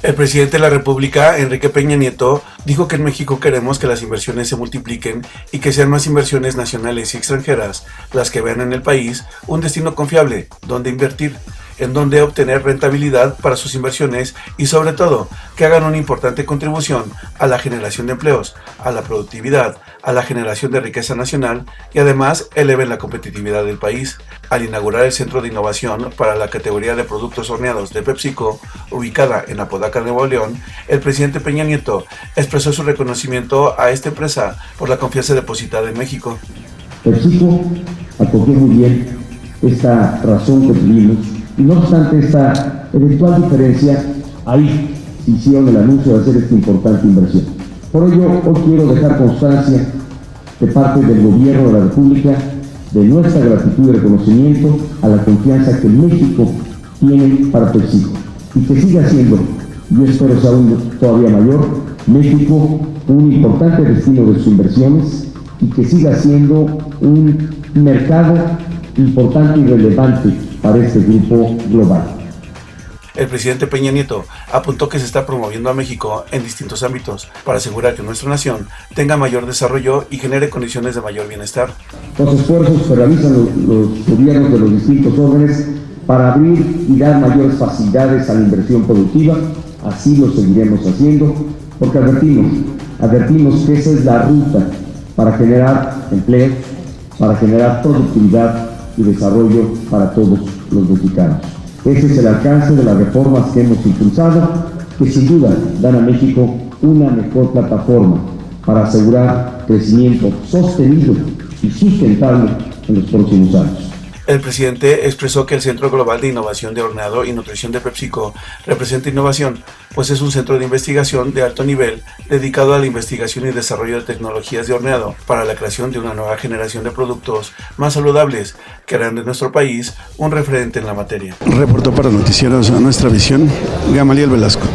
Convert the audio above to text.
El presidente de la República, Enrique Peña Nieto, dijo que en México queremos que las inversiones se multipliquen y que sean más inversiones nacionales y extranjeras las que vean en el país un destino confiable donde invertir, en donde obtener rentabilidad para sus inversiones y sobre todo que hagan una importante contribución a la generación de empleos, a la productividad, a la generación de riqueza nacional y además eleven la competitividad del país. Al inaugurar el Centro de Innovación para la categoría de productos horneados de PepsiCo, ubicada en Apodaca, Nuevo León, el presidente Peña Nieto expresó su reconocimiento a esta empresa por la confianza depositada en México. PepsiCo acogió muy bien esta razón que tuvimos y no obstante esta eventual diferencia, ahí hicieron el anuncio de hacer esta importante inversión. Por ello, hoy quiero dejar constancia de parte del Gobierno de la República de nuestra gratitud y reconocimiento a la confianza que México tiene para PepsiCo y que siga siendo, yo espero sea aún todavía mayor, México un importante destino de sus inversiones y que siga siendo un mercado importante y relevante para este grupo global. El presidente Peña Nieto apuntó que se está promoviendo a México en distintos ámbitos para asegurar que nuestra nación tenga mayor desarrollo y genere condiciones de mayor bienestar. Los esfuerzos que realizan los gobiernos de los distintos órdenes para abrir y dar mayores facilidades a la inversión productiva, así lo seguiremos haciendo, porque advertimos que esa es la ruta para generar empleo, para generar productividad y desarrollo para todos los mexicanos. Ese es el alcance de las reformas que hemos impulsado, que sin duda dan a México una mejor plataforma para asegurar crecimiento sostenido y sustentable en los próximos años. El presidente expresó que el Centro Global de Innovación de Horneado y Nutrición de PepsiCo representa innovación, pues es un centro de investigación de alto nivel dedicado a la investigación y desarrollo de tecnologías de horneado para la creación de una nueva generación de productos más saludables que harán de nuestro país un referente en la materia. Reportó para Noticieros Nuestra Visión, Gamaliel Velasco.